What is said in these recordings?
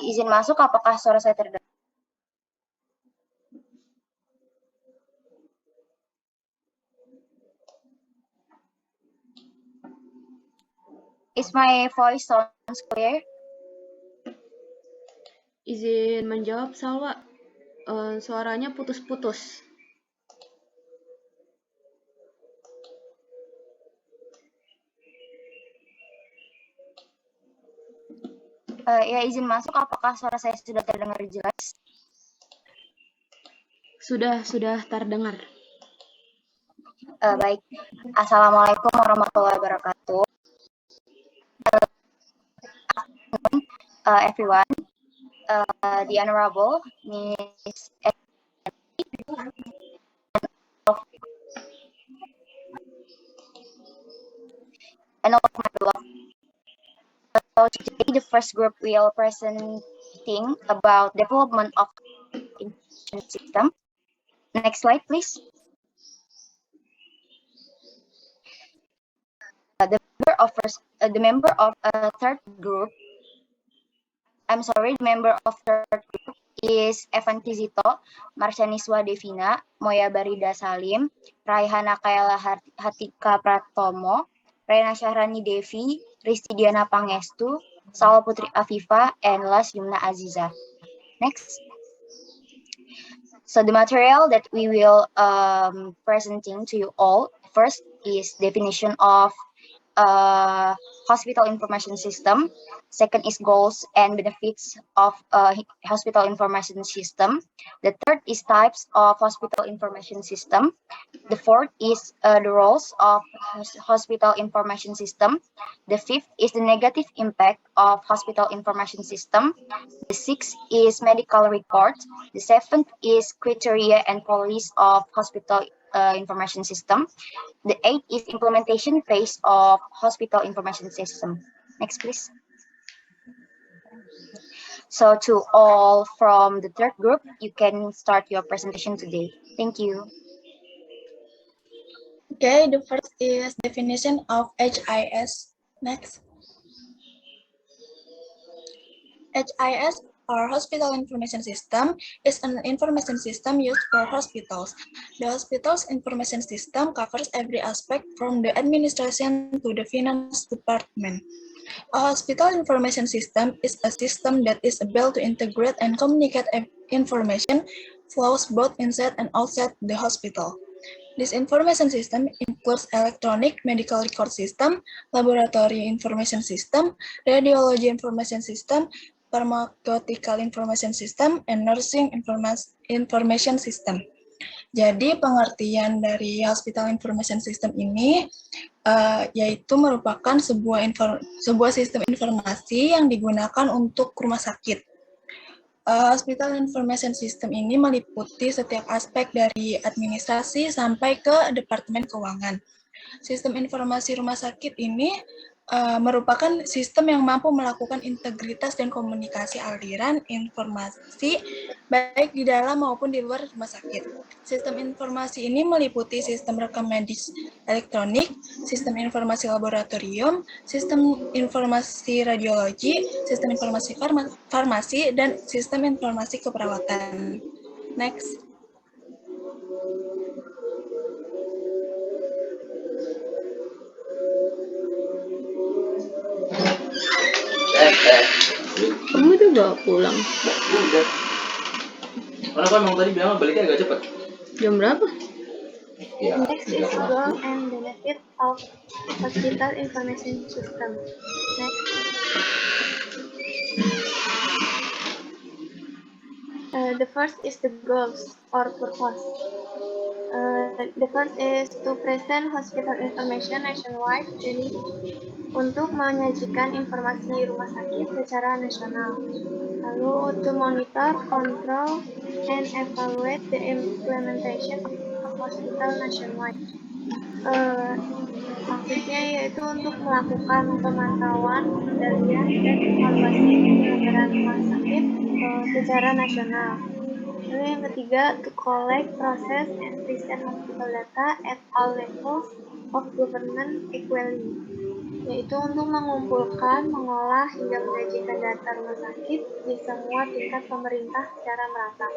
Izin masuk, apakah suara saya terdengar? Is my voice sounds clear? Izin menjawab, Salwa. Suaranya putus-putus. Ya, izin masuk, apakah suara saya sudah terdengar jelas? Sudah terdengar. Baik. Assalamualaikum warahmatullahi wabarakatuh. Everyone, the Honorable Miss and all of my beloved. So today the first group will presenting about development of information system. Next slide, please. The member of third group. The member of third group is Evan Kizito, Marcianiswa Devina, Moya Barida Salim, Raihana Kaela Hatika Pratomo, Rena Syahrani Devi, Risti Diana Pangestu, Salwa Putri Afifa, and Las Yumna Aziza. Next. So the material that we will presenting to you all first is definition of hospital information system. Second is goals and benefits of hospital information system. The third is types of hospital information system. The fourth is the roles of hospital information system. The fifth is the negative impact of hospital information system. The sixth is medical records. The seventh is criteria and policies of hospital information system. The eighth is implementation phase of hospital information system. Next, please. So to all from the third group, you can start your presentation today. Thank you. Okay, the first is definition of HIS. Next. HIS, or Hospital Information System, is an information system used for hospitals. The hospital's information system covers every aspect from the administration to the finance department. A hospital information system is a system that is able to integrate and communicate information flows both inside and outside the hospital. This information system includes electronic medical record system, laboratory information system, radiology information system, pharmaceutical information system, and nursing information system. Jadi pengertian dari hospital information system ini yaitu merupakan sebuah sistem informasi yang digunakan untuk rumah sakit. Hospital information system ini meliputi setiap aspek dari administrasi sampai ke departemen keuangan. Sistem informasi rumah sakit ini merupakan sistem yang mampu melakukan integritas dan komunikasi aliran informasi baik di dalam maupun di luar rumah sakit. Sistem informasi ini meliputi sistem rekam medis elektronik, sistem informasi laboratorium, sistem informasi radiologi, sistem informasi farmasi, dan sistem informasi keperawatan. Next. Kamu juga pulang? Udah. Karena kan emang tadi bilang baliknya agak cepat. Jam berapa? Ya, Next is goal and benefit of hospital information system. Next. The first is the goals or purpose. The first is to present hospital information nationwide, jadi untuk menyajikan informasi rumah sakit secara nasional. Lalu to monitor, control, and evaluate the implementation of hospital nationwide. Maksudnya yaitu untuk melakukan pemantauan, pengendalian, dan evaluasi penyelenggaraan rumah sakit secara nasional. Lalu yang ketiga, to collect, process, and present hospital data at all levels of government equally, yaitu untuk mengumpulkan, mengolah, hingga menyajikan data rumah sakit di semua tingkat pemerintah secara merata.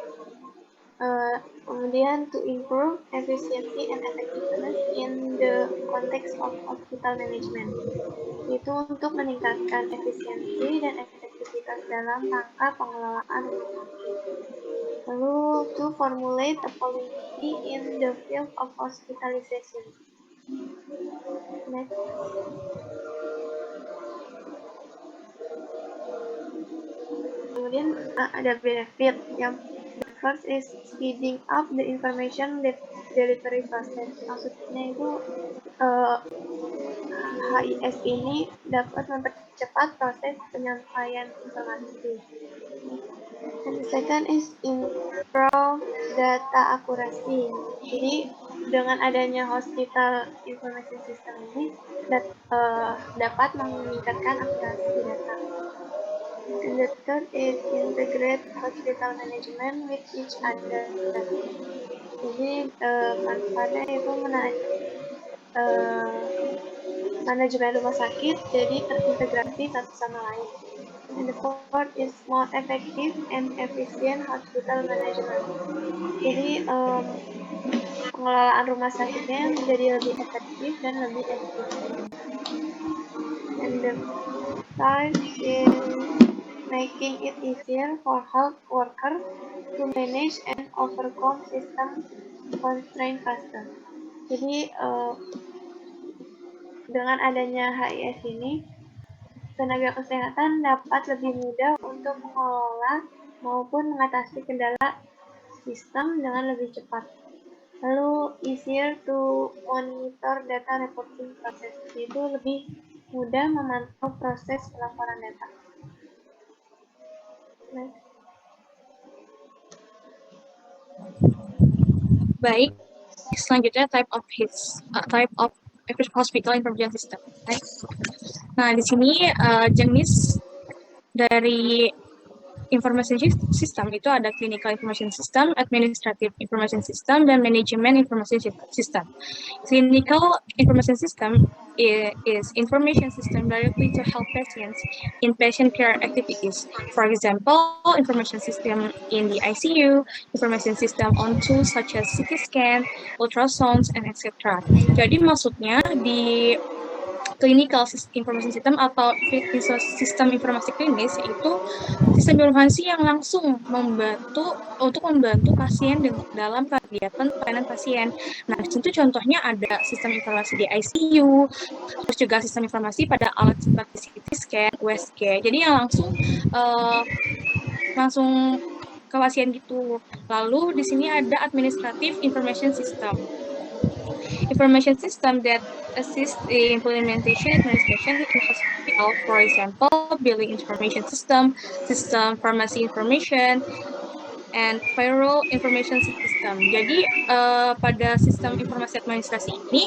Kemudian to improve efficiency and effectiveness in the context of hospital management, yaitu untuk meningkatkan efisiensi dan efektivitas dalam rangka pengelolaan rumah sakit. Lalu to formulate a policy in the field of hospitalization. Next. Kemudian ada benefit yang the first is speeding up the information delivery process. Maksudnya itu HIS ini dapat mempercepat proses penyampaian informasi. And the second is improve data accuracy. Jadi dengan adanya hospital information system ini dapat meningkatkan akurasi data. And the third is integrate hospital management with each other. Jadi manfaatnya itu manajemen rumah sakit jadi terintegrasi satu sama lain. And the fourth is more effective and efficient hospital management. Jadi pengelolaan rumah sakitnya menjadi lebih efektif dan lebih efisien. And the five is making it easier for health workers to manage and overcome system constraint faster. Jadi dengan adanya HIS ini, tenaga kesehatan dapat lebih mudah untuk mengelola maupun mengatasi kendala sistem dengan lebih cepat. Lalu easier to monitor data reporting process, yaitu lebih mudah memantau proses pelaporan data. Next. Baik, selanjutnya type of hospital information system. Next. Nah, di sini jenis dari information system itu ada clinical information system, administrative information system, dan management information system. Clinical information system is information system directly to help patients in patient care activities. For example, information system in the ICU, information system on tools such as CT scan, ultrasounds, and etc. Jadi maksudnya di clinical information system atau sistem informasi klinis itu sistem informasi yang langsung membantu pasien dalam kegiatan pelayanan pasien. Nah, di situ contohnya ada sistem informasi di ICU, terus juga sistem informasi pada alat seperti CT scan, USG. Jadi yang langsung ke pasien gitu. Lalu di sini ada administrative information system. Information system that assist the implementation administration in hospital, for example, billing information system, pharmacy information, and payroll information system. Jadi pada sistem informasi administrasi ini,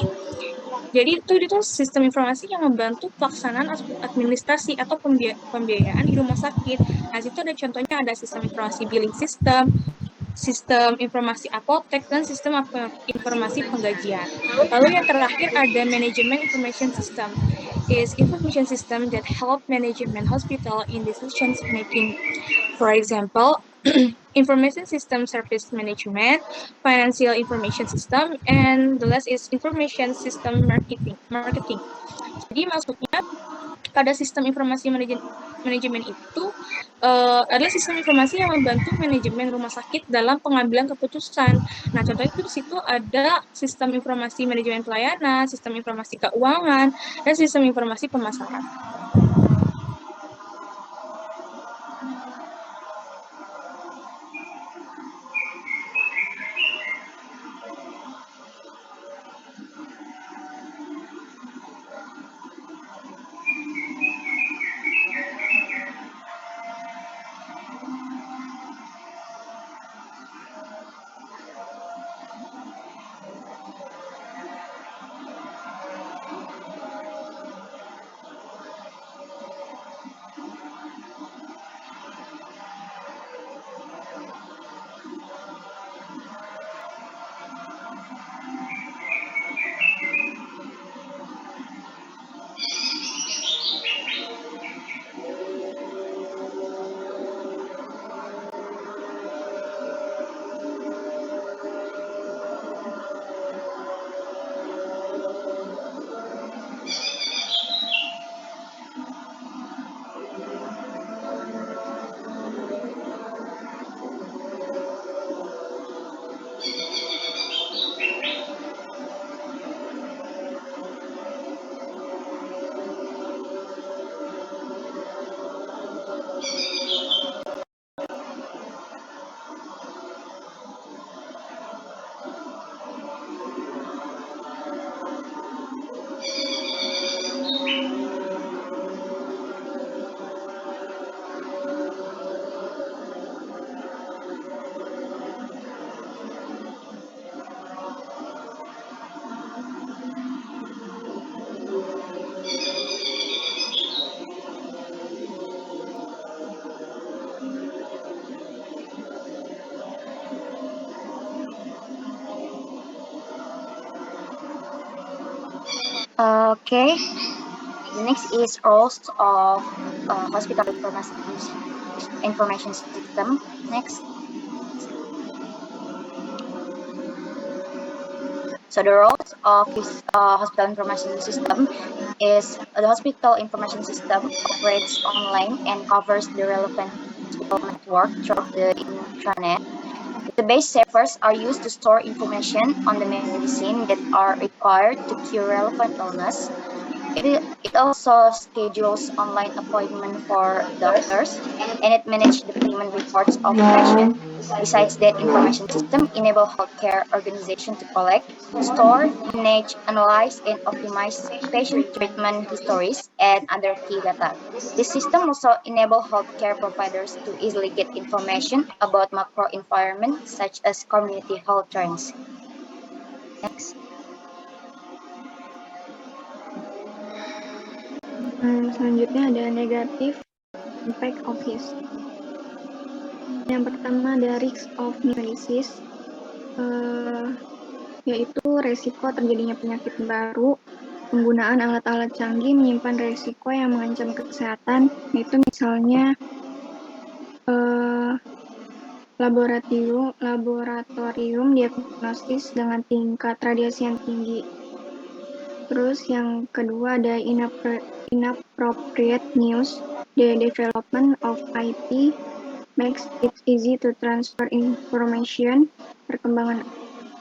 jadi itu sistem informasi yang membantu pelaksanaan administrasi atau pembiayaan di rumah sakit. Nah, situ ada contohnya ada sistem informasi billing system, sistem informasi apotek, dan sistem informasi penggajian. Lalu yang terakhir ada management information system. Is information system that help management hospital in decisions making. For example, information system service management, financial information system, and the last is information system marketing. Jadi maksudnya pada sistem informasi manajemen itu adalah sistem informasi yang membantu manajemen rumah sakit dalam pengambilan keputusan. Nah, contohnya itu di situ ada sistem informasi manajemen pelayanan, sistem informasi keuangan, dan sistem informasi pemasaran. Okay. The next is roles of hospital information system. Next. So the roles of this hospital information system is the hospital information system operates online and covers the relevant hospital network through the intranet. The base servers are used to store information on the medicine that are required to cure relevant illness. It also schedules online appointment for doctors, and it manages the payment reports of patients. Besides that, information system enable healthcare organizations to collect, store, manage, analyze, and optimize patient treatment histories and other key data. This system also enable healthcare providers to easily get information about macro environment such as community health trends. Next. Selanjutnya ada negatif impact of his. Yang pertama ada risk of new disease, yaitu resiko terjadinya penyakit baru. Penggunaan alat-alat canggih menyimpan resiko yang mengancam kesehatan, yaitu misalnya laboratorium diagnostis dengan tingkat radiasi yang tinggi. Terus yang kedua ada inappropriate news. The development of IT makes it easy to transfer information. Perkembangan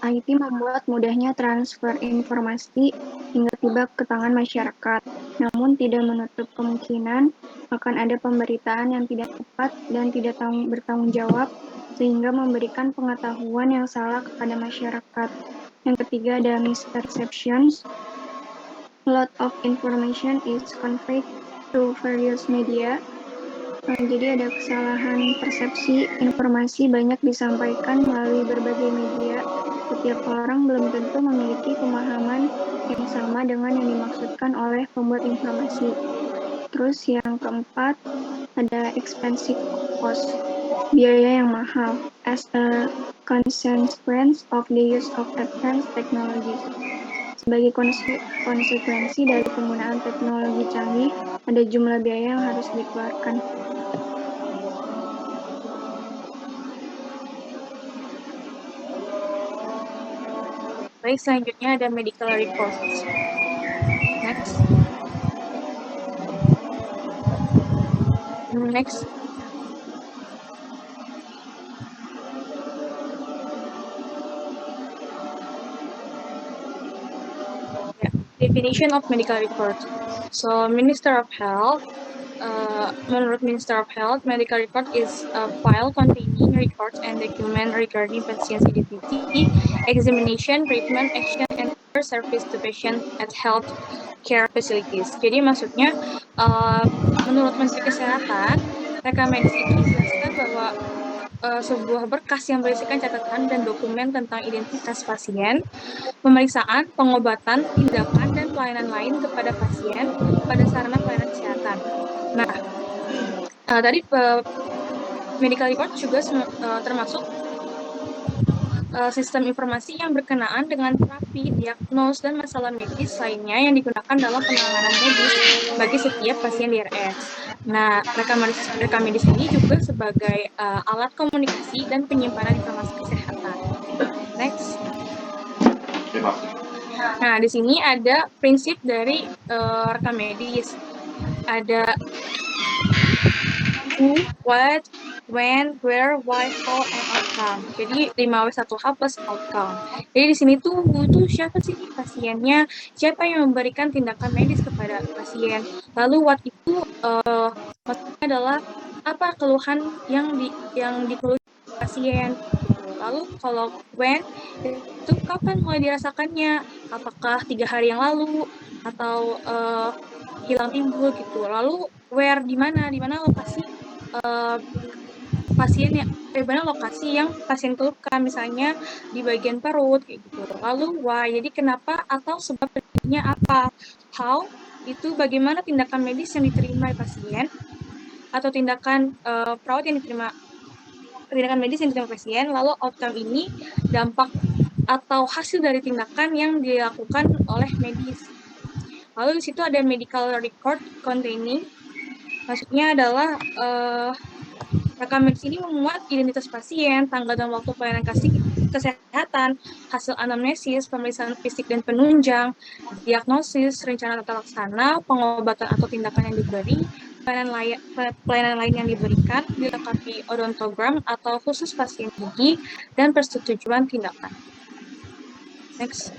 IT membuat mudahnya transfer informasi hingga tiba ke tangan masyarakat, namun tidak menutup kemungkinan akan ada pemberitaan yang tidak tepat dan tidak bertanggung jawab, sehingga memberikan pengetahuan yang salah kepada masyarakat. Yang ketiga ada misperceptions. A lot of information is conveyed through various media. Jadi ada kesalahan persepsi, informasi banyak disampaikan melalui berbagai media. Setiap orang belum tentu memiliki pemahaman yang sama dengan yang dimaksudkan oleh pembuat informasi. Terus yang keempat ada expensive cost, biaya yang mahal, as a consequence of the use of advanced technologies. Sebagai konsekuensi dari penggunaan teknologi canggih, ada jumlah biaya yang harus dikeluarkan. Baik, selanjutnya ada medical records. Next. Next. Definition of medical record. So, Minister of Health, menurut Minister of Health, medical record is a file containing records and documents regarding patient's identity, examination, treatment, action, and other service to patient at health care facilities. Jadi maksudnya, menurut Menteri Kesehatan, rekam medis itu dijelaskan bahwa sebuah berkas yang berisikan catatan dan dokumen tentang identitas pasien, pemeriksaan, pengobatan, tindakan, dan pelayanan lain kepada pasien pada sarana pelayanan kesehatan. Nah, tadi medical record juga termasuk sistem informasi yang berkenaan dengan terapi, diagnos, dan masalah medis lainnya yang digunakan dalam penanganan medis bagi setiap pasien DRS. Nah, rekam medis ini juga sebagai alat komunikasi dan penyimpanan informasi kesehatan. Next. Nah, di sini ada prinsip dari rekam medis. Ada who, what, when, where, why, how, and outcome. Jadi 5W1H plus outcome. Jadi di sini tuh who itu siapa sih pasiennya, siapa yang memberikan tindakan medis kepada pasien. Lalu what itu maksudnya adalah apa keluhan yang dikeluhkan pasien. Lalu kalau when itu kapan mulai dirasakannya, apakah 3 hari yang lalu atau hilang timbul gitu. Lalu where di mana lokasi pasien yang mana lokasi yang pasien keluhkan, misalnya di bagian perut kayak gitu. Lalu why, jadi kenapa atau sebab terjadinya apa. How itu bagaimana tindakan medis yang diterima pasien atau tindakan perawat yang diterima, tindakan medis yang diterima pasien. Lalu outcome ini dampak atau hasil dari tindakan yang dilakukan oleh medis. Lalu di situ ada medical record containing, maksudnya adalah rekam medis ini memuat identitas pasien, tanggal dan waktu pelayanan kesehatan, hasil anamnesis, pemeriksaan fisik dan penunjang, diagnosis, rencana tata laksana, pengobatan atau tindakan yang diberi, pelayanan lain yang diberikan, dilengkapi odontogram atau khusus pasien gigi, dan persetujuan tindakan. Next.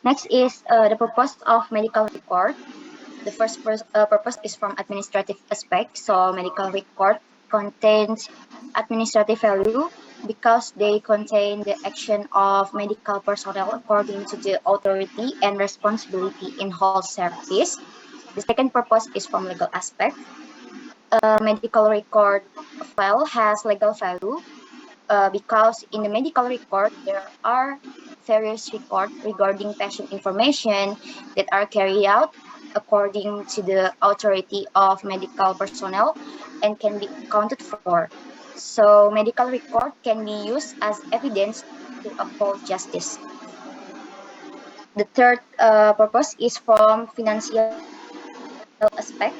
Next is the purpose of medical record. The first purpose is from administrative aspect. So medical record contains administrative value because they contain the action of medical personnel according to the authority and responsibility in health service. The second purpose is from legal aspect. Medical record file has legal value because in the medical record there are various records regarding patient information that are carried out according to the authority of medical personnel and can be accounted for. So medical record can be used as evidence to uphold justice. The third purpose is from financial aspect.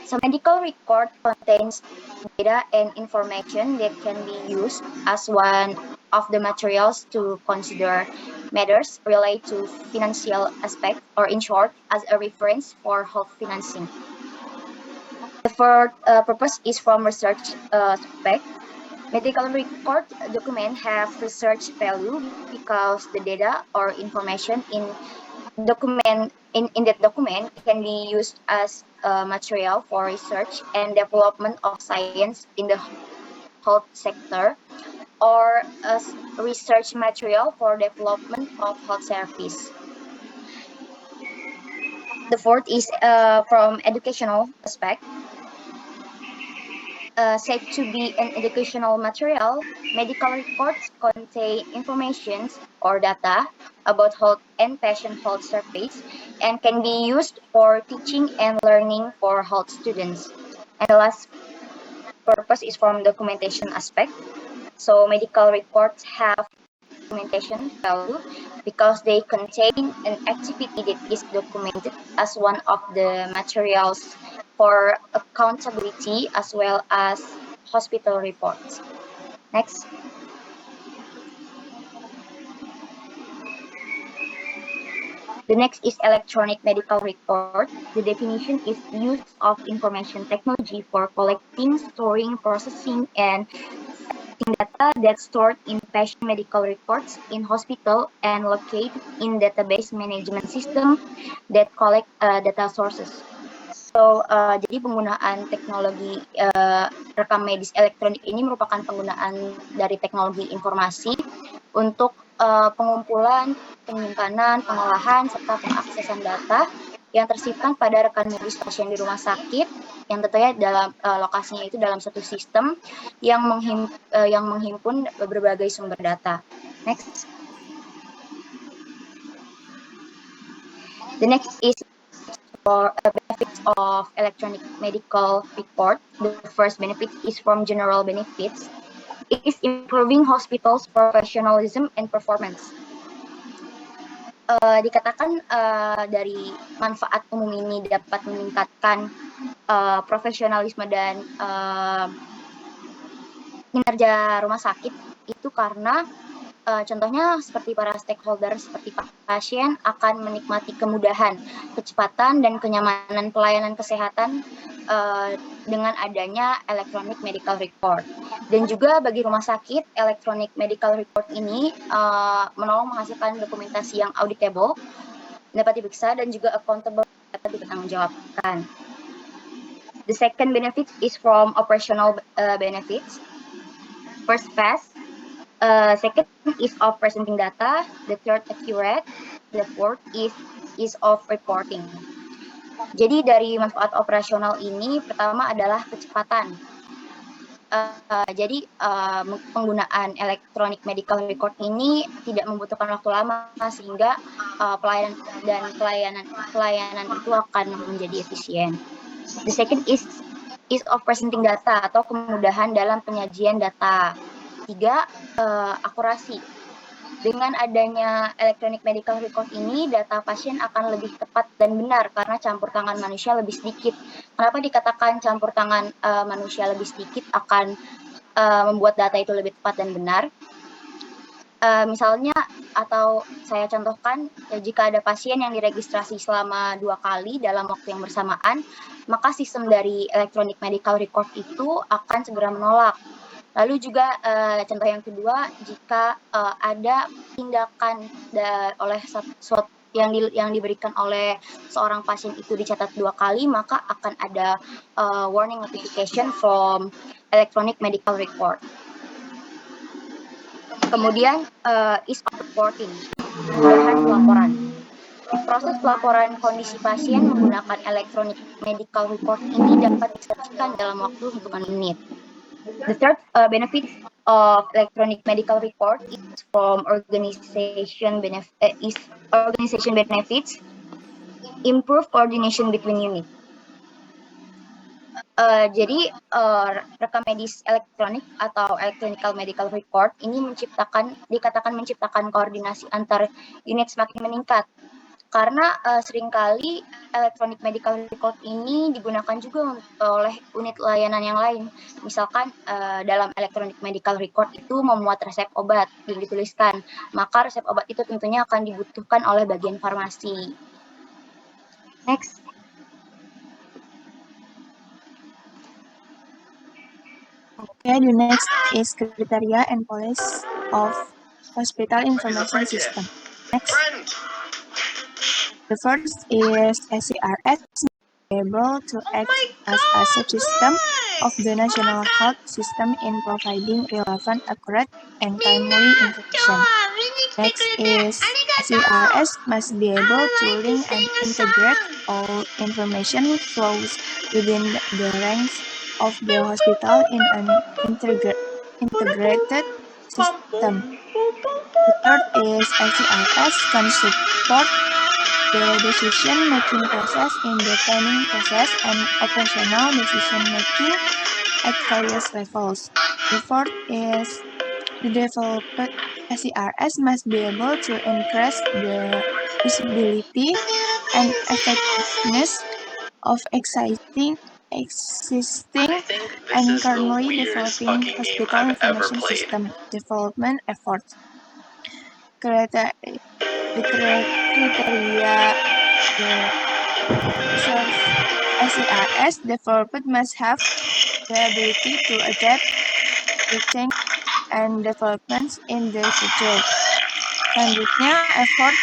So medical record contains data and information that can be used as one of the materials to consider matters related to financial aspect, or in short, as a reference for health financing. The fourth purpose is from research aspect. Medical record document have research value because the data or information in that document can be used as material for research and development of science in the health sector, or as research material for development of health service. The fourth is from educational aspect. Said to be an educational material, medical records contain information or data about health and patient health service and can be used for teaching and learning for health students. And the last purpose is from documentation aspect. So medical records have documentation value because they contain an activity that is documented as one of the materials for accountability as well as hospital reports. Next. The next is electronic medical record. The definition is use of information technology for collecting, storing, processing, and data that's stored in patient medical records in hospital and located in database management system that collect data sources. So, jadi penggunaan teknologi rekam medis elektronik ini merupakan penggunaan dari teknologi informasi untuk pengumpulan, penyimpanan, pengolahan, serta pengaksesan data yang tersimpan pada rekan medis pasien di rumah sakit, yang tentunya dalam lokasinya itu dalam satu sistem yang menghimpun berbagai sumber data. Next. The next is for benefits of electronic medical record. The first benefit is from general benefits. It is improving hospitals' professionalism and performance. Dikatakan dari manfaat umum ini dapat meningkatkan profesionalisme dan kinerja rumah sakit itu karena contohnya seperti para stakeholder seperti pasien akan menikmati kemudahan, kecepatan, dan kenyamanan pelayanan kesehatan dengan adanya electronic medical record. Dan juga bagi rumah sakit, electronic medical record ini menolong menghasilkan dokumentasi yang auditable, dapat diperiksa, dan juga accountable, dapat dipertanggungjawabkan. The second benefit is from operational benefits. First, fast. Second is of presenting data. The third, accurate. The fourth is of reporting. Jadi dari manfaat operasional ini pertama adalah kecepatan. Jadi penggunaan electronic medical record ini tidak membutuhkan waktu lama sehingga pelayanan itu akan menjadi efisien. The second is ease of presenting data atau kemudahan dalam penyajian data. 3, akurasi. Dengan adanya electronic medical record ini, data pasien akan lebih tepat dan benar karena campur tangan manusia lebih sedikit. Kenapa dikatakan campur tangan manusia lebih sedikit akan membuat data itu lebih tepat dan benar? Misalnya, atau saya contohkan, jika ada pasien yang diregistrasi selama 2 kali dalam waktu yang bersamaan, maka sistem dari electronic medical record itu akan segera menolak. Lalu juga contoh yang kedua, jika ada tindakan oleh yang diberikan oleh seorang pasien itu dicatat 2 kali, maka akan ada warning notification from electronic medical record. Kemudian ease of reporting, kemudahan pelaporan. Proses pelaporan kondisi pasien menggunakan electronic medical record ini dapat disajikan dalam waktu hitungan menit. The third benefit of electronic medical record is from organization benefits, improve coordination between units. Jadi rekam medis elektronik atau electronic medical record ini dikatakan menciptakan koordinasi antar unit semakin meningkat. Karena seringkali electronic medical record ini digunakan juga oleh unit layanan yang lain. Misalkan dalam electronic medical record itu memuat resep obat yang dituliskan, maka resep obat itu tentunya akan dibutuhkan oleh bagian farmasi. Next. Okay, the next is criteria and policy of hospital information system. Next. The first is SCRS, able to act as a subsystem of the national health system in providing relevant, accurate, and timely information. Next is SCRS must be able to link and integrate all information flows within the ranks of the hospital in an integrated system. The third is SCRS can support the decision-making process in the planning process and operational decision-making at various levels. The fourth is the developed SCRS must be able to increase the usability and effectiveness of existing and currently developing hospital information system development efforts. The criteria SCRS developed must have the ability to adapt to change and developments in the future. Selanjutnya, effort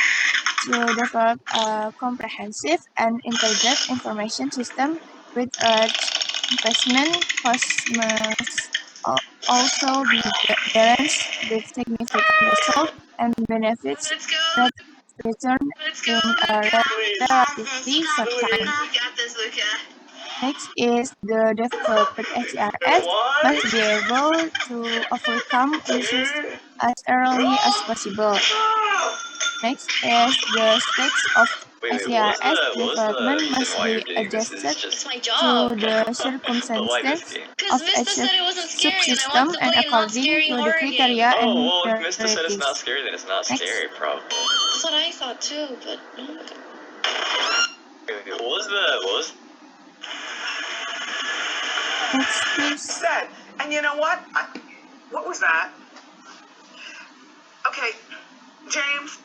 to develop a comprehensive and integrated information system with large investment cost must also be balanced with significant results and benefits that return in a relatively short time. Next is the developed SCRS must be able to overcome issues as early as possible. Next is the stage of SCRS development must be adjusted to the circumstances of each subsystem and according to the criteria and Mr. said it's not narratives. scary, then it's not scary, bro. That's what I thought too, but What was Next, please. That, and you know what? What was that? Okay, James.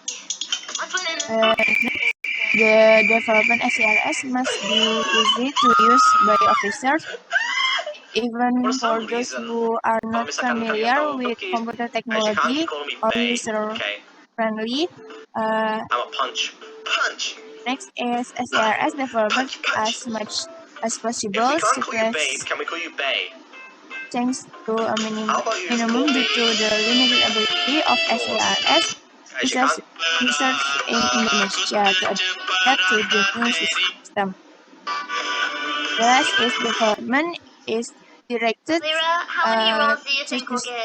The development SCRS must be easy to use by officers, even for those who are not familiar with computer technology or user-friendly. I'm a punch. Next is SCRS developed as much as possible If we can't call you Babe, suppress can we call you Bay? change to a How about you just minimum call due me? to the limited ability of SCRS Guys, you can't? users in Indonesia to adapt to the new system. The last is development is directed to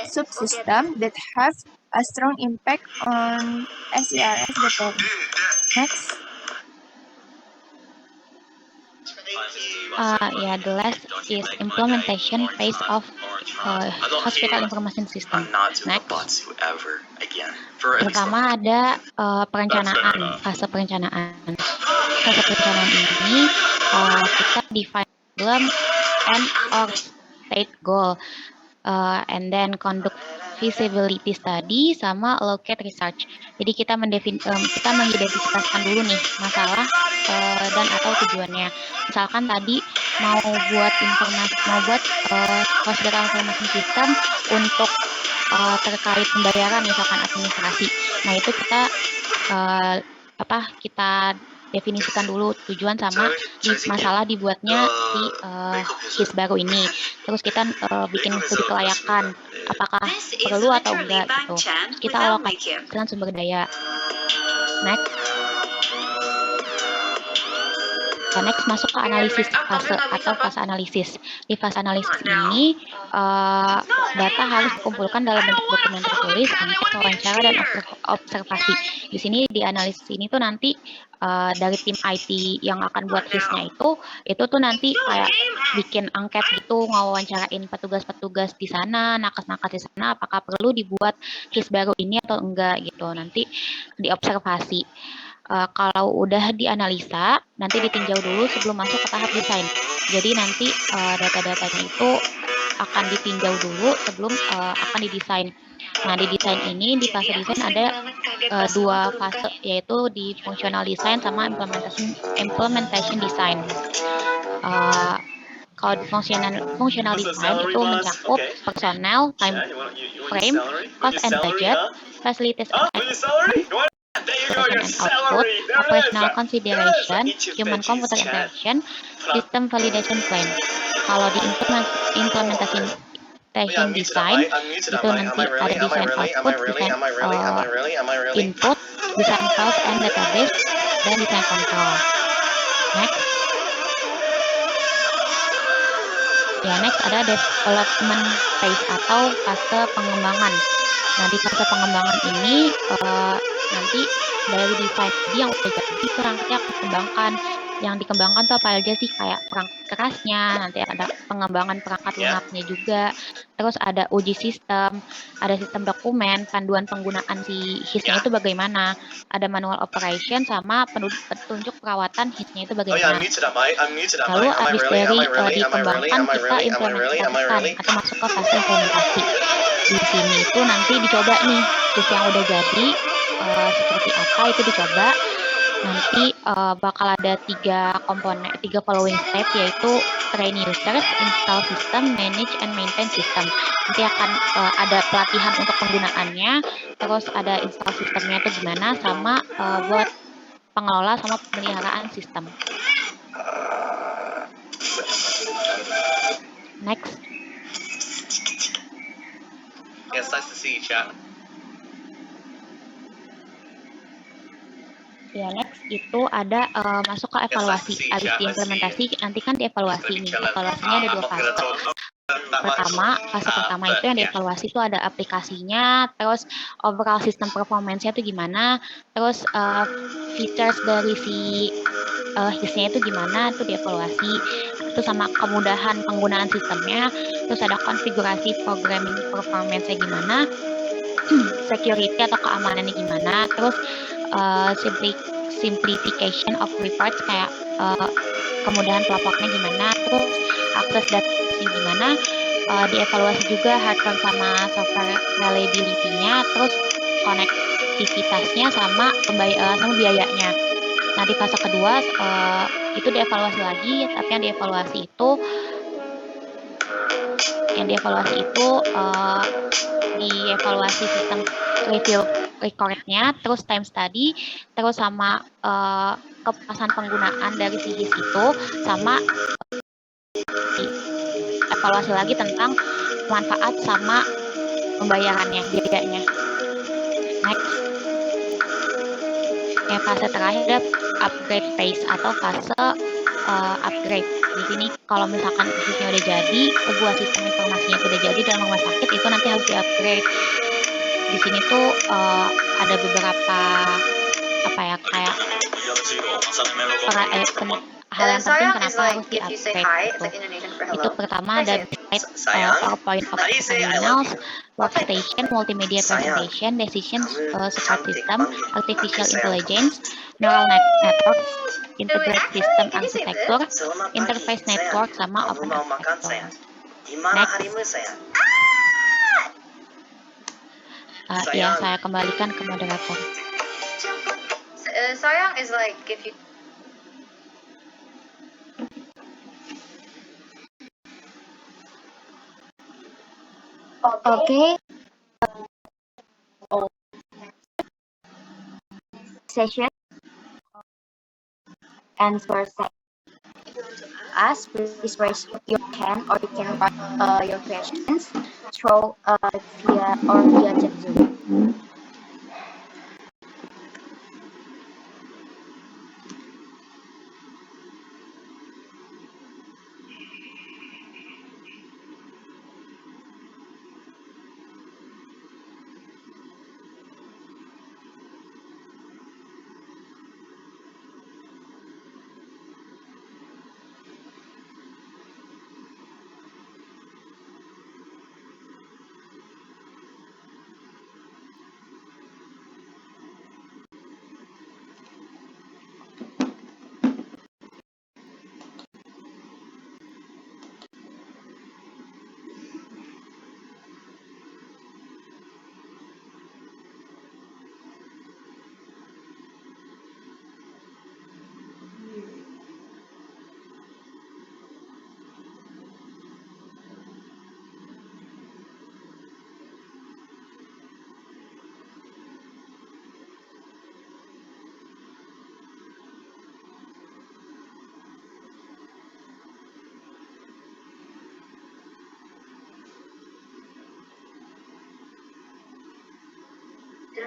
subsystem that have a strong impact on SCRS development. Next. The last is implementation phase of hospital information system. Next, pertama ada perencanaan, fase perencanaan. Fase perencanaan ini kita define problem and or state goal, and then conduct feasibility study sama allocate research. Jadi kita mengidentifikasikan dulu nih masalah dan atau tujuannya. Misalkan tadi mau buat hospital information system untuk terkait pembayaran, misalkan administrasi. Nah itu kita kita definisikan dulu tujuan sama masalah dibuatnya si HIS baru ini. Terus kita bikin studi kelayakan, apakah perlu atau enggak gitu. Kita alokasikan sumber daya. Next masuk ke analisis fase analisis. Di fase analisis ini data harus dikumpulkan dalam bentuk dokumen tertulis, angket, wawancara, dan observasi. Di sini di analisis ini tuh nanti dari tim IT yang akan buat HIS-nya itu tuh nanti kayak bikin angket gitu, ngawancarain petugas-petugas di sana, nakes-nakes di sana, apakah perlu dibuat HIS baru ini atau enggak gitu. Nanti diobservasi. Kalau udah dianalisa, nanti ditinjau dulu sebelum masuk ke tahap desain. Jadi nanti data-datanya itu akan ditinjau dulu sebelum akan didesain. Nah, di desain ini, di fase desain ada dua fase, yaitu di functional design sama implementation design. Kalau di functional design itu mencakup personel, time frame, cost and budget, facilities and equipment, and output, operational consideration, human computer interaction, system validation plan. Kalau di implementation design itu nanti ada design output, design input, design files and database, dan design control. Next ada development phase atau fase pengembangan. Nah, di fase pengembangan ini nanti dari desain yang udah jadi itu nanti akan dikembangkan. Yang dikembangkan tuh apa aja sih, kayak perangkat kerasnya, nanti ada pengembangan perangkat lunaknya juga, terus ada uji sistem, ada sistem dokumen, panduan penggunaan si HIS-nya itu bagaimana, ada manual operation sama petunjuk perawatan HIS-nya itu bagaimana. Lalu habis dari dikembangkan kita implementasikan atau masuk ke fase implementasi. Di sini itu nanti dicoba nih HIS yang udah jadi seperti apa, itu dicoba. Nanti bakal ada 3 following step, yaitu train users, install system, manage and maintain system. Nanti akan ada pelatihan untuk penggunaannya, terus ada install sistemnya itu gimana, sama buat pengelola sama pemeliharaan sistem. Next. It's nice to see you, chat. Next itu ada masuk ke evaluasi. Habis diimplementasi, nanti kan dievaluasi nih. Evaluasinya ada 2 fase. Fase pertama itu yang dievaluasi itu ada aplikasinya, terus overall system performance-nya itu gimana, terus features dari si HIS-nya itu gimana, itu dievaluasi. Itu sama kemudahan penggunaan sistemnya, terus ada konfigurasi programming performance-nya gimana, security atau keamanannya gimana, terus simplification of reports, kayak kemudahan pelapornya gimana, terus akses datanya gimana, dievaluasi juga hardware sama software reliability-nya, terus konektivitasnya sama biayanya. Nah, di fase kedua itu dievaluasi lagi, tapi yang dievaluasi dievaluasi sistem review recordnya, terus time study, terus sama kepuasan penggunaan dari si HIS itu, sama evaluasi lagi tentang manfaat sama pembayarannya, biayanya. Next. Fase terakhir ada upgrade phase atau fase upgrade. Di sini kalau misalkan HIS-nya udah jadi, sebuah sistem informasinya udah jadi dalam rumah sakit, itu nanti harus di-upgrade. Di sini tuh ada beberapa kayak hal yang penting sayang is kenapa like harus if you say di-upgrade hi, gitu. it's like Indonesian for Itu hello. pertama How do you ada say beside sayang? PowerPoint of How do you say I love terminals, you? workstation, multimedia Sayang, presentation, decision kamu support cantik system, banget. artificial Aku sayang intelligence, kamu. neural networks, integrate system Can you say arsitektur, this? Selamat pagi, interface sayang. network, sama Kamu open mau makan, arsitektur. sayang? Gimana Next. harimu, sayang? Ya, Sayang. saya kembalikan ke moderator. Sayang is like if you Okay. Session answer session. Ask, please raise your hand or you can write your questions through via chat Zoom.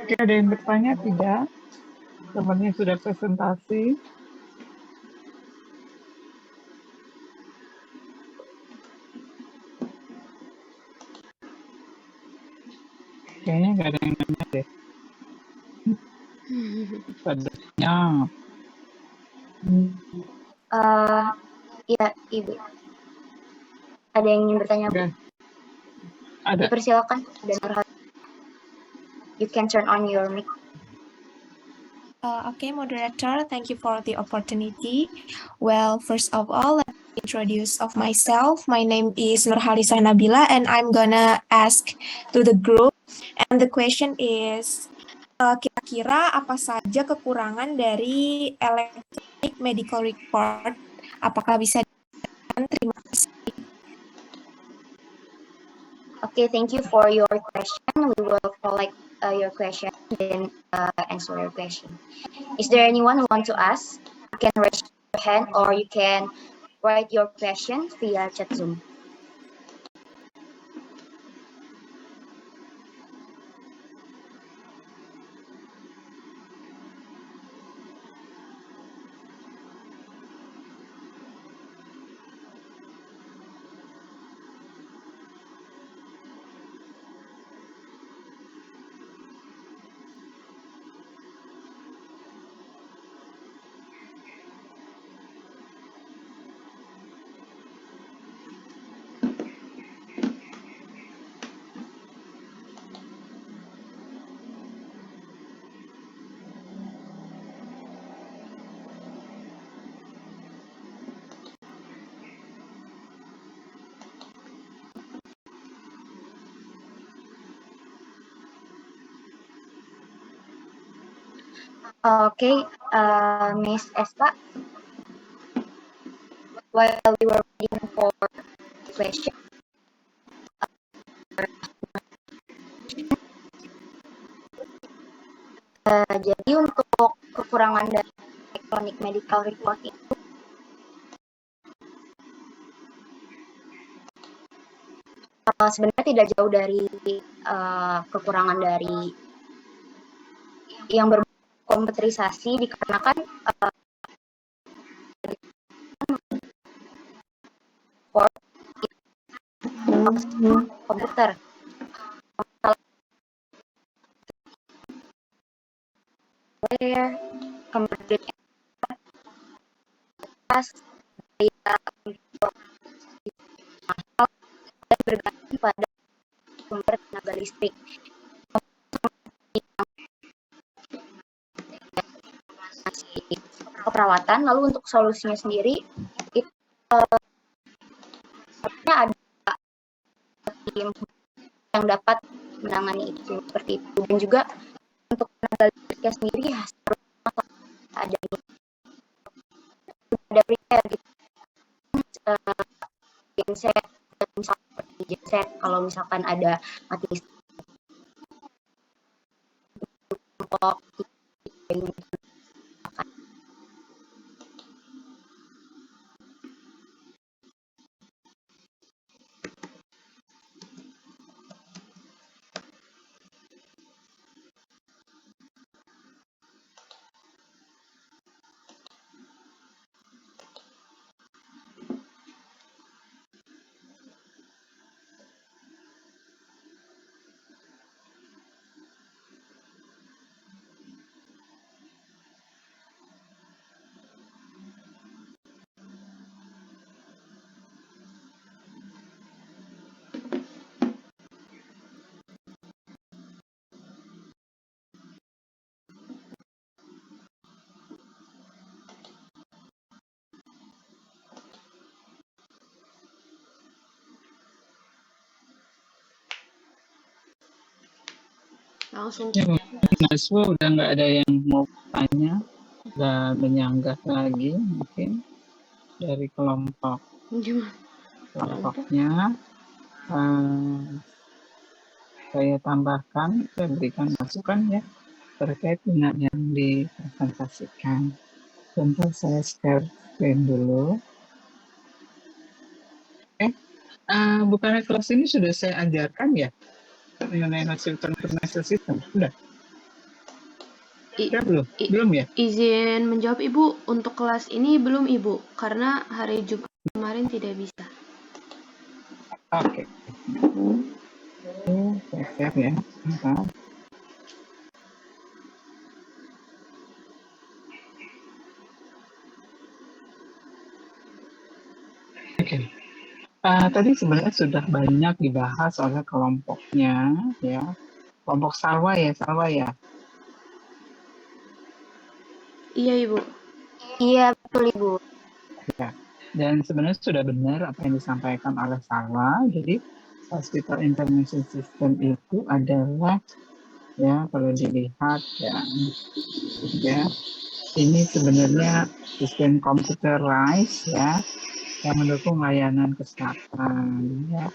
Oke, ada yang bertanya tidak? Temannya sudah presentasi. Kayaknya nggak ada yang nanya deh. Padanya. Ya, Ibu. Ada yang ingin bertanya? Oke. Ada. Dipersilakan. You can turn on your mic. Okay, moderator, thank you for the opportunity. Well, first of all, let me introduce of myself. My name is Nurhalisah Nabila, and I'm gonna ask to the group. And the question is, kira-kira apa saja kekurangan dari electronic medical record? Apakah bisa diterima? Terima kasih. Okay, thank you for your question. We will collect your question and answer your question. Is there anyone who want to ask? You can raise your hand or you can write your question via chat Zoom. Okay, Miss Esta, while we were waiting for the question, jadi untuk kekurangan dari electronic medical record itu sebenarnya tidak jauh dari kekurangan dari yang berkomputerisasi dikarenakan komputer kemudian biaya untuk mahal dan bergantung pada sumber tenaga listrik. Perawatan, lalu untuk solusinya sendiri itu ada tim yang dapat menangani itu seperti itu, dan juga untuk tenaga listriknya sendiri harusnya ada prepare gitu, genset seperti genset kalau misalkan ada mati listrik untuk Langsung. Ya, Naswa udah nggak ada yang mau tanya, udah menyanggah lagi mungkin dari kelompoknya. Saya tambahkan, saya berikan masukan ya terkait dengan yang dipresentasikan. Contoh saya share screen dulu. Bukannya kelas ini sudah saya ajarkan ya mengenai Hospital Information System? Sudah? Belum ya? Izin menjawab Ibu, untuk kelas ini belum Ibu, karena hari Jumat kemarin tidak bisa. Oke. Saya share ya. Bentar. Oke. Tadi sebenarnya sudah banyak dibahas oleh kelompoknya, ya. Kelompok Salwa ya. Iya Ibu. Iya betul Ibu. Ya. Dan sebenarnya sudah benar apa yang disampaikan oleh Salwa. Jadi Hospital Information System itu adalah ya kalau dilihat ya ini sebenarnya sistem computerized ya yang mendukung layanan kesehatan ya,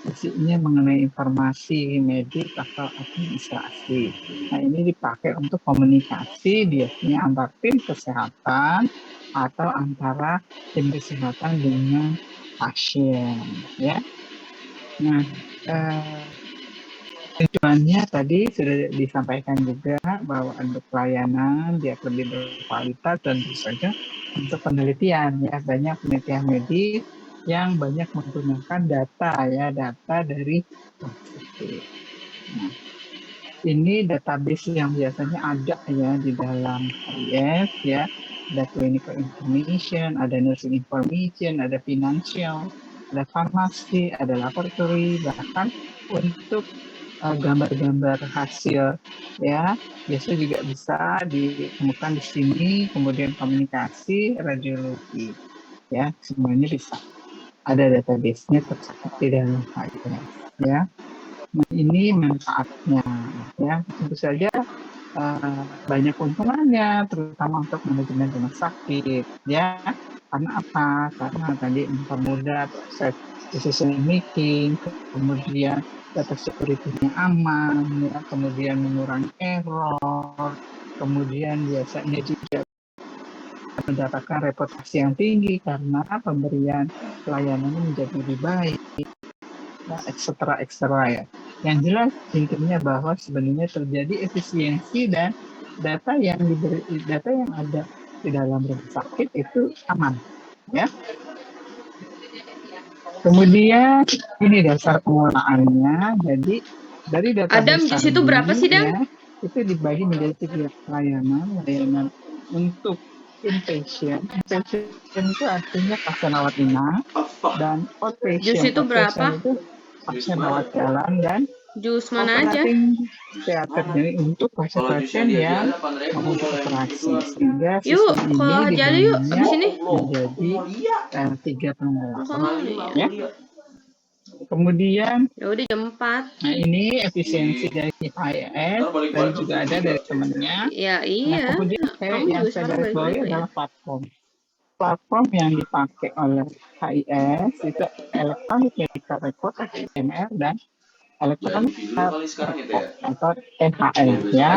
isinya mengenai informasi medis atau administrasi. Nah ini dipakai untuk komunikasi biasanya antar tim kesehatan atau antara tim kesehatan dengan pasien ya. Nah tujuannya tadi sudah disampaikan juga bahwa untuk pelayanan dia lebih berkualitas dan tentu saja untuk penelitian ya, banyak penelitian medis yang banyak menggunakan data dari positif. Nah, ini database yang biasanya ada ya di dalam HIS ya, ada clinical information, ada nursing information, ada financial, ada farmasi, ada laboratory, bahkan untuk gambar-gambar hasil ya biasanya juga bisa ditemukan di sini, kemudian komunikasi, radiologi ya semuanya bisa ada database-nya tercatat di dalam HIS ya. Nah, ini manfaatnya ya, tentu saja banyak keuntungannya terutama untuk manajemen rumah sakit ya. Karena apa? Karena tadi mempermudah proses decision making, kemudian data security-nya aman, ya, kemudian mengurangi error, kemudian biasanya juga mendapatkan reputasi yang tinggi karena pemberian pelayanannya menjadi lebih baik, nah, ekstra ya. Yang jelas intinya bahwa sebenarnya terjadi efisiensi dan data yang ada di dalam rumah sakit itu aman, ya. Kemudian ini dasar pengolahannya. Jadi dari data Adam di situ berapa sih, Dam? itu dibagi menjadi 3 layanan untuk Inpatient itu artinya pasien rawat inap, dan Jus outpatient itu berapa? itu pasien rawat jalan, dan Jus mana aja? operating theater, jadi untuk pasien-pasien yang membutuhkan operasi, sehingga Yuk, sistem ke ini Jali yuk, dibangunnya abis ini. menjadi 3 pengelolaan. Ya. Kemudian Ya udah jam 4. nah ini efisiensi dari IIS, dan juga ada dari temennya. Ya Nah, iya. kemudian Kamu yang juga saya sekarang garis balik bawahi lagi ya. adalah platform. Platform yang dipakai oleh HIS itu Electronic Medical Record atau EMR, dan Electronic Health Record atau NHR ya.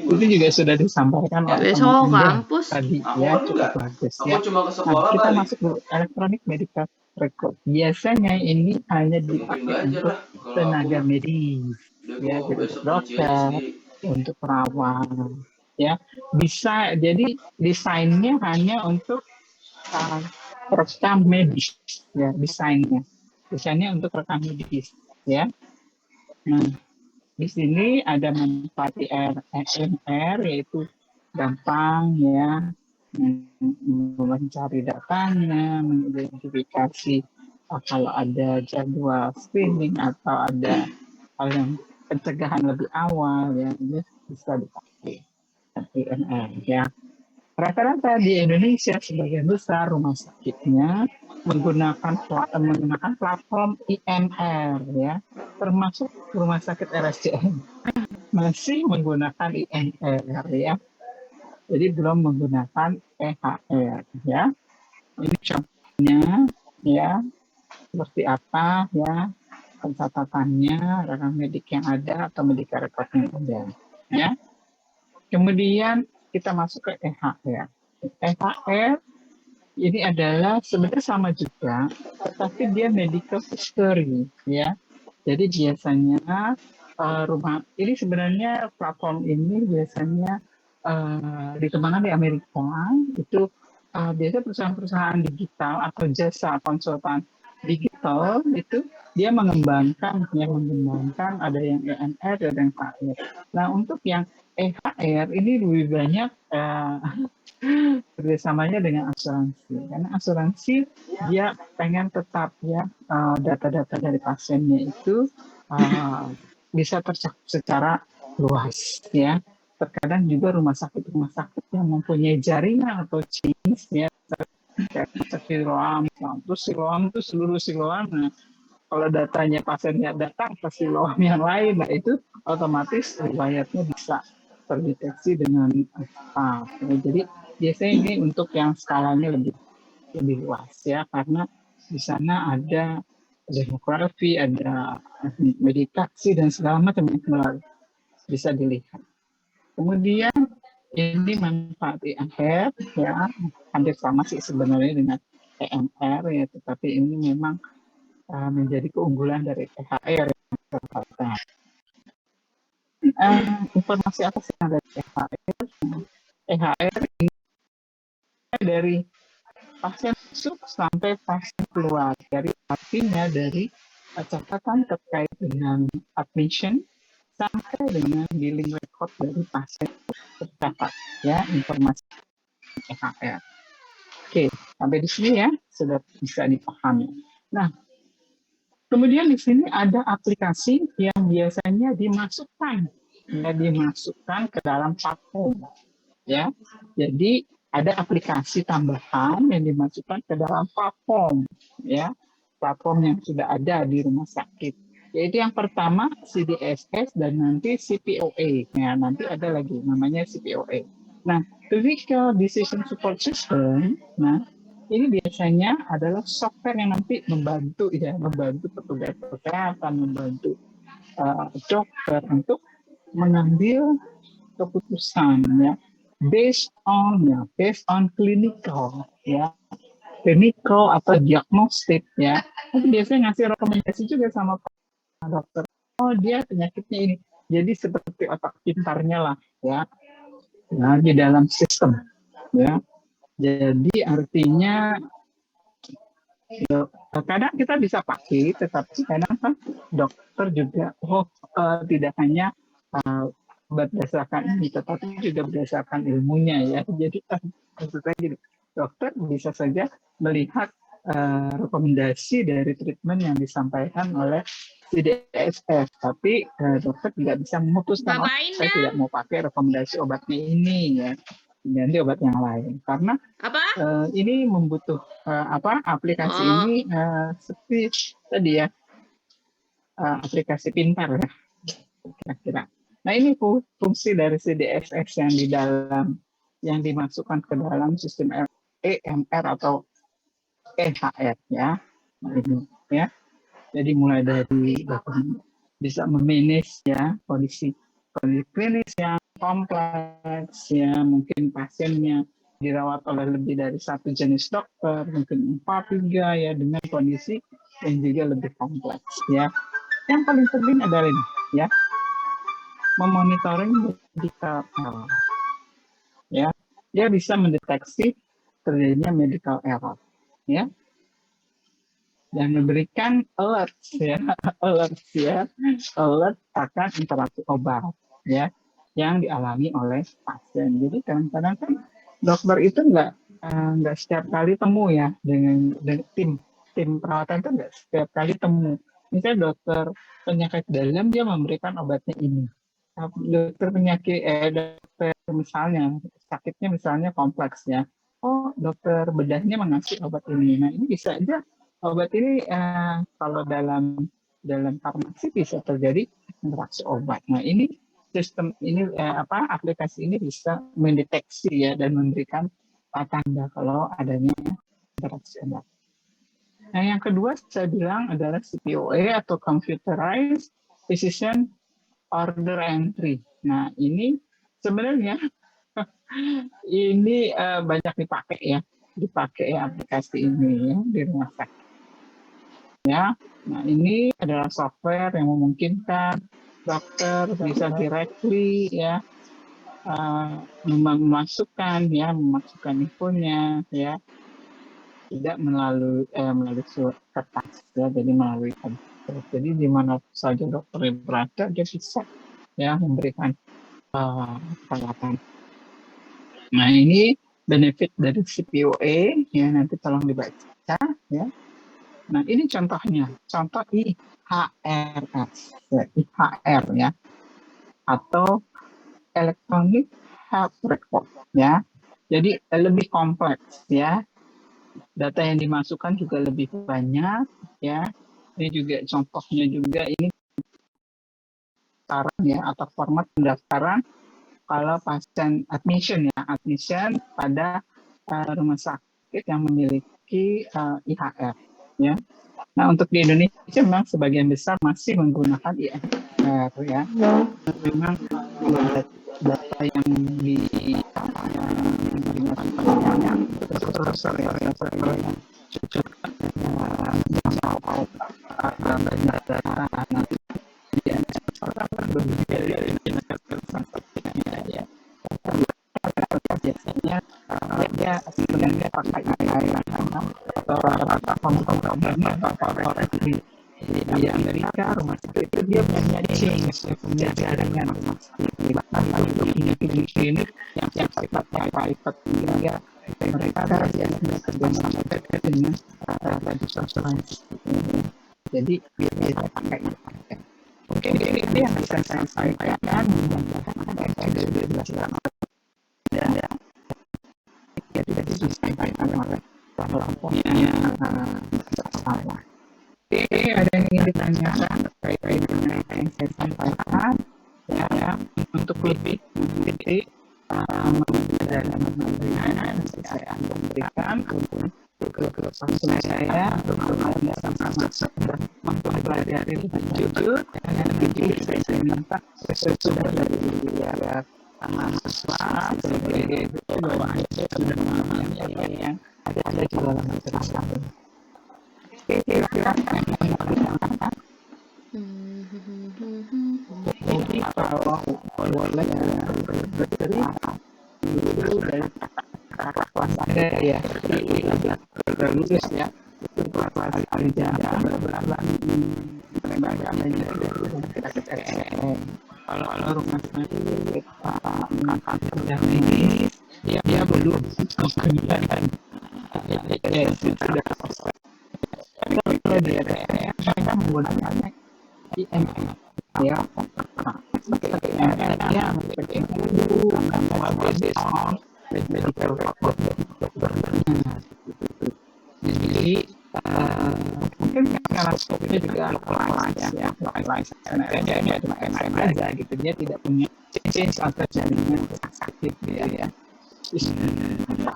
Itu juga sudah disampaikan oleh Besok teman Anda kampus. tadi ya, cukup bagus ya. Nah, kita masuk ke Electronic Medical Record. Biasanya ini hanya dipakai untuk tenaga medis ya, jadi untuk dokter, untuk perawat ya. Bisa jadi desainnya hanya untuk rekam medis ya, desainnya untuk rekam medis ya. Nah, di sini ada manfaat EMR, yaitu gampang ya mencari datanya, mengidentifikasi kalau ada jadwal screening atau ada hal yang pencegahan lebih awal ya, ini bisa dipakai EMR ya. Rata-rata di Indonesia sebagian besar rumah sakitnya menggunakan platform IMR ya, termasuk rumah sakit RSCM masih menggunakan IMR ya. Jadi belum menggunakan EHR ya. Ini contohnya ya, seperti apa ya pencatatannya, rekam medik yang ada atau medical record yang ada ya. Kemudian kita masuk ke EHR. EHR ini adalah sebenarnya sama juga, tetapi dia medical history ya. Jadi biasanya rumah ini sebenarnya platform ini biasanya dikembangkan di Amerika. Itu biasanya perusahaan-perusahaan digital atau jasa konsultan digital itu dia mengembangkan ada yang EMR, ada yang EHR. Nah, untuk yang EHR ini lebih banyak kerjasamanya dengan asuransi, karena asuransi dia pengen tetap ya data-data dari pasiennya itu bisa tercakup secara luas ya. Terkadang juga rumah sakit yang mempunyai jaringan atau chains ya, siloam itu seluruh siloam. Nah, kalau datanya pasiennya datang ke siloam yang lain, nah itu otomatis riwayatnya bisa terdeteksi dengan cepat. Jadi biasanya ini untuk yang skalanya lebih luas ya, karena di sana ada demografi, ada medikasi dan segala macam yang bisa dilihat. Kemudian ini manfaat EMR ya, hampir sama sih sebenarnya dengan EMR ya, tetapi ini memang menjadi keunggulan dari EHR. Informasi apa sih yang ada di EHR? EHR ini dari pasien masuk sampai pasien keluar, dari artinya dari catatan terkait dengan admission sampai dengan billing record dari pasien tercatat ya, informasi EHR. Oke, sampai di sini ya sudah bisa dipahami. Nah, kemudian di sini ada aplikasi yang biasanya dimasukkan ke dalam platform ya. Jadi ada aplikasi tambahan yang dimasukkan ke dalam platform ya, platform yang sudah ada di rumah sakit. Yaitu yang pertama CDSS dan nanti CPOA. Ya, nanti ada lagi namanya CPOA. Nah, Clinical Decision Support System, nah ini biasanya adalah software yang nanti membantu petugas kesehatan, membantu dokter untuk mengambil keputusan ya, based on clinical ya, clinical atau diagnostik ya. Tapi biasanya ngasih rekomendasi juga sama dokter, oh dia penyakitnya ini, jadi seperti otak pintarnya lah ya, nah di dalam sistem ya. Jadi artinya kadang kita bisa pakai, tetapi kadang kan dokter juga tidak hanya berdasarkan ini, tetapi juga berdasarkan ilmunya ya. Jadi Maksud saya gini, dokter bisa saja melihat rekomendasi dari treatment yang disampaikan oleh CDSS, tapi dokter tidak bisa memutuskan, Ngapain saya tidak mau pakai rekomendasi obatnya ini ya, ganti obat yang lain, karena ini aplikasi ini seperti tadi ya, aplikasi pintar ya kira-kira. Nah ini fungsi dari CDSS yang dimasukkan ke dalam sistem EMR atau EHR ya. Nah, ini ya. Jadi mulai dari bisa memanage ya kondisi klinis yang kompleks ya, mungkin pasiennya dirawat oleh lebih dari satu jenis dokter, mungkin 4-3 ya, dengan kondisi yang juga lebih kompleks ya. Yang paling penting adalah ini ya, memonitoring medical error ya. Dia bisa mendeteksi terjadinya medical error ya, dan memberikan alert akan interaksi obat ya yang dialami oleh pasien. Jadi kadang-kadang kan dokter itu nggak setiap kali temu ya dengan tim perawatan itu nggak setiap kali temu. Misalnya dokter penyakit dalam dia memberikan obatnya ini. Dokter misalnya sakitnya misalnya kompleks ya. Oh, dokter bedahnya mengasih obat ini. Nah, ini bisa aja obat ini kalau dalam farmasi bisa terjadi interaksi obat. Nah, ini sistem ini aplikasi ini bisa mendeteksi ya dan memberikan tanda kalau adanya interaksi obat. Nah, yang kedua saya bilang adalah CPOA atau Computerized Physician Order Entry. Nah, ini sebenarnya ini banyak dipakai aplikasi ini ya di rumah sakit. Ya, nah ini adalah software yang memungkinkan dokter bisa directly ya memasukkan infonya ya, tidak melalui surat kertas ya, jadi melalui komputer. Jadi di mana saja dokter berada dia bisa ya memberikan perawatan. Nah, ini benefit dari CPOA ya, nanti tolong dibaca ya. Nah, ini contohnya, contoh IHRS ya, IHR ya, atau Electronic Health Record ya. Jadi lebih kompleks ya. Data yang dimasukkan juga lebih banyak ya. Ini juga contohnya juga ini saran ya, atau format pendaftaran kalau pasien admission pada rumah sakit yang memiliki IHR ya. Nah, untuk di Indonesia memang sebagian besar masih menggunakan IHR ya. Memang data yang biasanya sebenarnya pakai di Amerika rumah sakit itu dia punya punya jaringan klinik yang sifatnya private ya, mereka biasanya kerjasama dengan asuransi. Jadi biasanya pakai mungkin ini yang bisa saya sampaikan, mudah-mudahan saya sudah jelaskan dan ya tidak disampaikan oleh kelompoknya salah. Oke, ada yang ingin ditanyakan terkait dengan apa yang saya sampaikan ya, untuk lebih dalam memberikan yang saya berikan ke pasien saya untuk sama-sama mempelajari lebih jujur dan lebih saya minta sesudah dari mahasiswa sebagai bahwa saya sudah memahami apa yang ada di dalam cerita. Oke, silakan. Jadi kalau boleh bercerita dulu dari kelas Anda ya, sudah lulus ya, itu kelas sarjana berlalang penegakannya dari SSN. Kalau rumah sakit mengangkat kerja medis dia belum menghilangkan sudah selesai. Tapi kalau di RSCM mereka menggunakan IMM ya. Seperti IMM yang seperti dulu based on medical record. Jadi mungkin karena skopnya juga localized ya, localized karena dia cuma SM aja gitu, dia tidak punya change atau jaringan aktif ya. Karena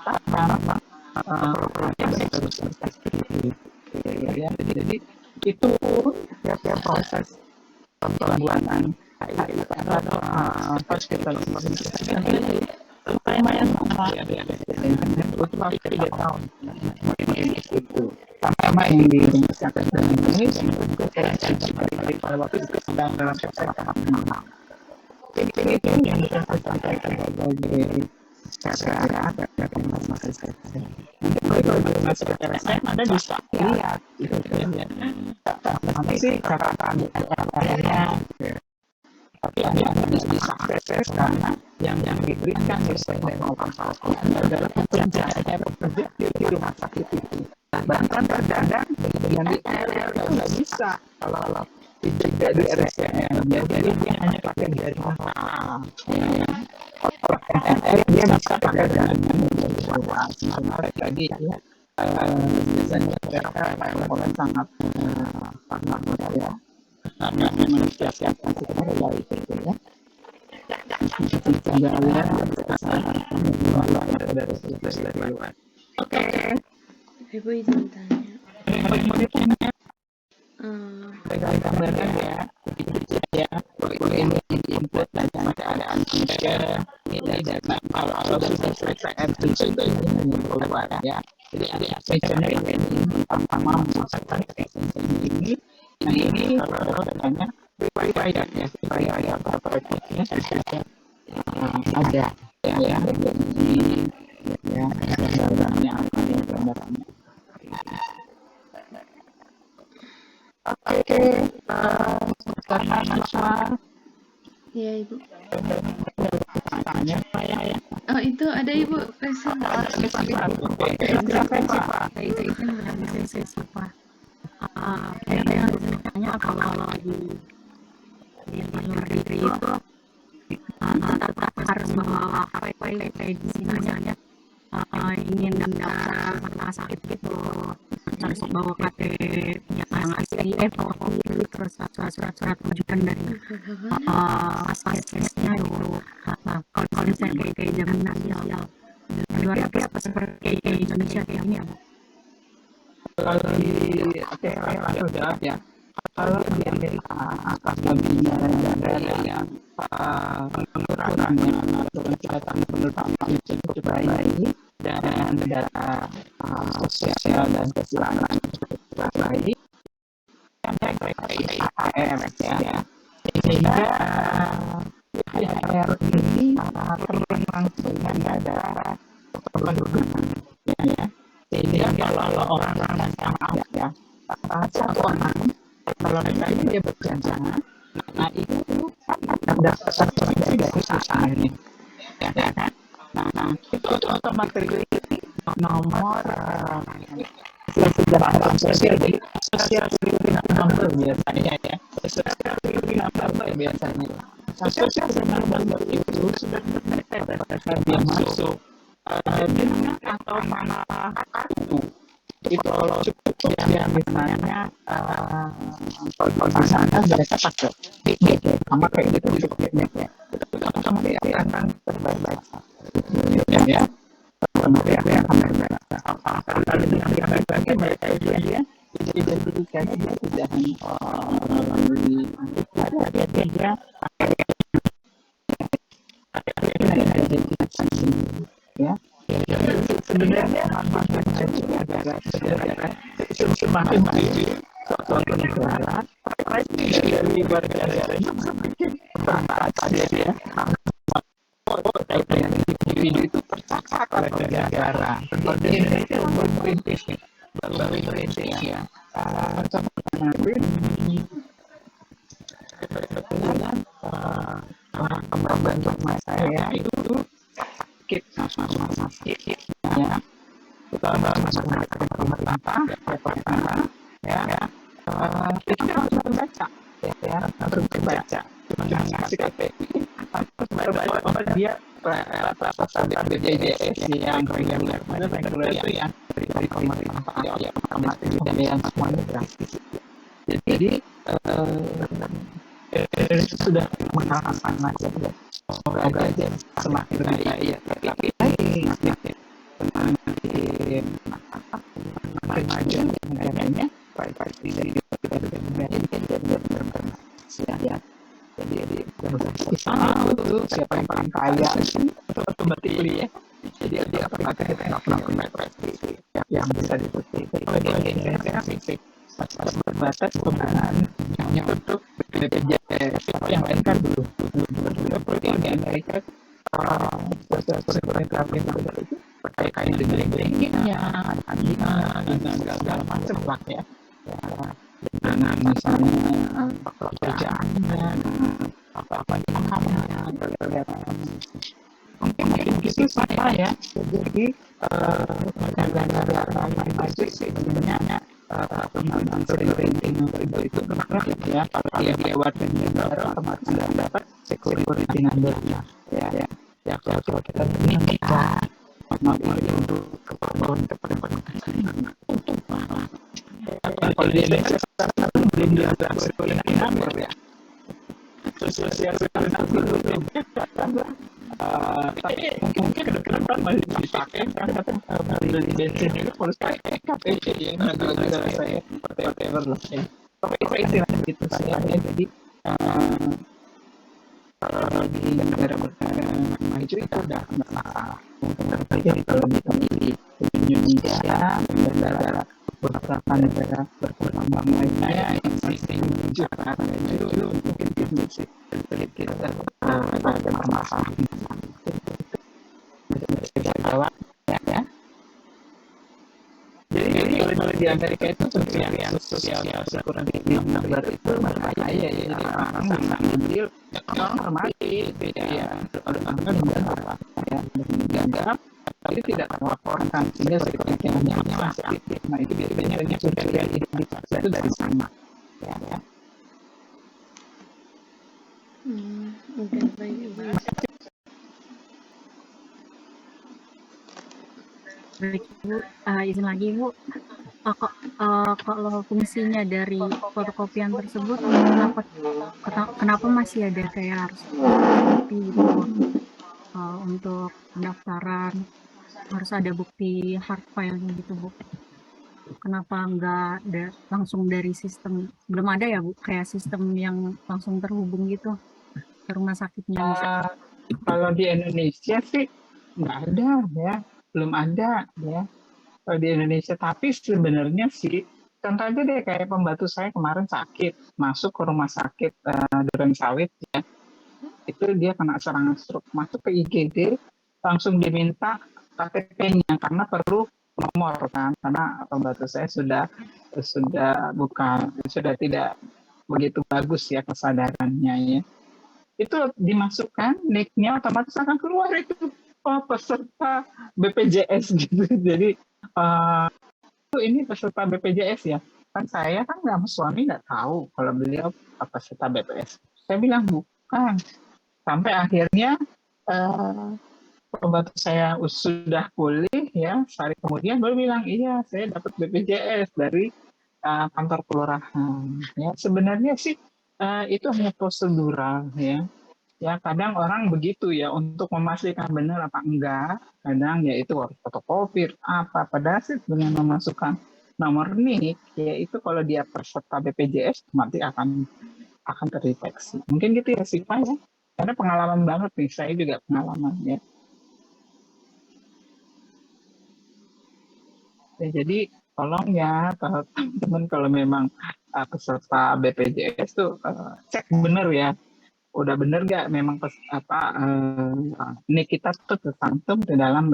programnya terus ya, jadi itu ya proses pembuatan atau hospital ini lumayan lama ya, butuh 3 tahun itu. Sama yang di rumah sakit Indonesia juga pada waktu itu sedang dalam proses pengembangan. Jadi itu yang bisa saya sampaikan sebagai cara rumah sakit. Kalau di rumah sakit Anda bisa lihat itu ya. Tapi sih cara caranya tapi Anda bisa akses karena yang diberikan sesuai dengan operasi adalah pekerja di rumah sakit itu. Bahkan terkadang yang di area itu nggak bisa kalau tidak di RSCM, jadi dia hanya pakai jaringan dia bisa pakai jaringan menarik lagi ya. Biasanya mereka sangat mudah ya, karena memang siap-siapkan sebenarnya itu ya. Oke. Ibu izin tanya. Gambarnya ya, ini input dan keadaan kita ini data kalau sudah selesai itu keluar ya. Jadi ada extension ini pertama memasukkan extension ini. Nah ini kalau datanya required ya, required property-nya sudah ada ya jadi ya gambarnya gambarnya. Oke, karena mahasiswa. Iya ibu. Tanya saya ya. Oh itu ada ibu Itu yang biasanya kalau di luar negeri itu tetap harus membawa KTP di sini ya. Ingin daftar rumah sakit gitu harus bawa KTP yang SIF atau pemilu terus surat rujukan dari paspasnya dulu. Nah kalau misalnya kayak jaminan sosial di luar negeri apa seperti kayak Indonesia kayak ini ya? Kalau di udah ya. Kalau di Amerika atas baginya negara yang pengurangannya atau kesehatan penurunan itu cukup baik dan data sosial dan kesehatan cukup baik yang baik ARS ya. Sehingga ARS ini langsung ada kependudukan ya. Sehingga kalau orang yang ada ya satu orang kalau misalnya dia bekerja, nah itu dapat sertifikasi dari perusahaannya, ya kan? Nah itu otomatis nomor kesejahteraan sosial jadi sosial security number biasanya ya, sosial security number biasanya. Sosial security number itu sudah terdaftar dia masuk dengan atau mana kartu. Itu kalau cukup yang misalnya kalau di sana mereka pakai sama kayak gitu cukup ya otomatis akan terbaca ya otomatis akan terbaca kalau yang baca mereka itu ya identifikasinya dia tidak hanya melalui dia identifikasi ya. Sebenarnya manfaatnya juga adalah semakin maju suatu negara, dari warga negaranya semakin bermanfaat ya. Dengan individu itu tercatat oleh negara. Seperti Indonesia berintis ya. Kebetulan pembantu saya itu sakit, ya, kita masuk ke pemerintah, ya, kita harus membaca, ya, harus membaca, kasih KTP, apa dia BPJS yang reguler itu yang dari pemerintah, ya, pembayaran semuanya gratis. Jadi Indonesia sudah mengalahkan aja, semoga aja semakin baik, tapi semakin maju negaranya, baik dari ya. Jadi itu siapa yang paling kaya atau berarti kuliah. Jadi apakah kita nggak pernah punya prestasi yang bisa diikuti. Kalau di Indonesia masih berbatas penggunaannya untuk BPJS, yang lain kan belum. Seperti di Amerika pemerintah itu terkait dengan bankingnya, segala macam lah ya. Dengan misalnya pekerjaannya, apa makannya, mungkin gitu sama ya. Jadi negara-negara yang maju sebenarnya penggunaan printing itu berapa ya, kalau dia buat negara otomatis dapat security number-nya, ya kalau kita ini kita mau untuk keperluan untuk kalau di Indonesia sekarang belum ada security number ya. Sosialisasi dulu tapi mungkin ke depan masih dipakai karena beli bensin itu harus pakai KTP ya, negara saya whatever lah ya. Pokoknya istilah gitu saya ya. Jadi kalau di negara maju itu udah nggak masalah. Jadi kalau di Indonesia negara beberapa negara berkembang lainnya yang masih menuju ke arah itu mungkin kita sedikit ada permasalahan bisa jawab ya. Jadi kalau di Amerika itu yang sosial kurang di nomor itu berbahaya ya. Jadi orang mengambil orang hormati ya kalau orang menganggap ya menganggap tapi tidak melaporkan sehingga seperti yang aktif. Nah itu biasanya pencurian identitas itu dari sana ya. Oke, baik. Baik Bu, izin lagi Bu. Kalau fungsinya dari fotokopian tersebut, kenapa masih ada kayak harus fotokopi gitu untuk pendaftaran, harus ada bukti hard file-nya gitu Bu? Kenapa nggak langsung dari sistem? Belum ada ya Bu, kayak sistem yang langsung terhubung gitu ke rumah sakitnya? Kalau di Indonesia sih nggak ada ya, belum ada ya kalau di Indonesia. Tapi sebenarnya sih, contoh aja deh kayak pembantu saya kemarin sakit, masuk ke rumah sakit Duren Sawit ya, itu dia kena serangan stroke, masuk ke IGD langsung diminta KTP-nya karena perlu nomor kan, karena pembantu saya sudah tidak begitu bagus ya kesadarannya ya. Itu dimasukkan nick-nya otomatis akan keluar itu peserta BPJS gitu. Jadi ini peserta BPJS ya. Kan saya kan sama suami nggak tahu kalau beliau peserta BPJS. Saya bilang bukan. Sampai akhirnya pembantu saya sudah pulih ya, sehari kemudian baru bilang iya saya dapat BPJS dari kantor kelurahan. Ya sebenarnya sih itu hanya prosedural ya. Ya kadang orang begitu ya, untuk memastikan benar apa enggak, kadang ya itu harus fotokopi apa. Padahal sih dengan memasukkan nomor NIK ya itu kalau dia peserta BPJS nanti akan terdeteksi. Mungkin gitu ya Siva ya. Karena pengalaman banget nih, saya juga pengalaman ya. Jadi tolong ya kalau teman-teman kalau memang peserta BPJS tuh cek bener ya, udah bener nggak memang NIK kita tuh tercantum di dalam.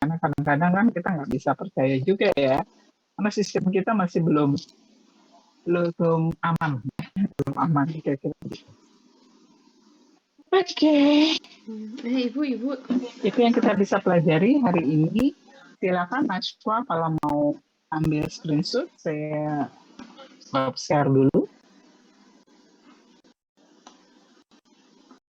Karena kadang-kadang kan kita nggak bisa percaya juga ya, karena sistem kita masih belum aman, kira-kira. Oke. Ibu. Itu yang kita bisa pelajari hari ini. Silakan mahasiswa kalau mau ambil screenshot, saya share dulu.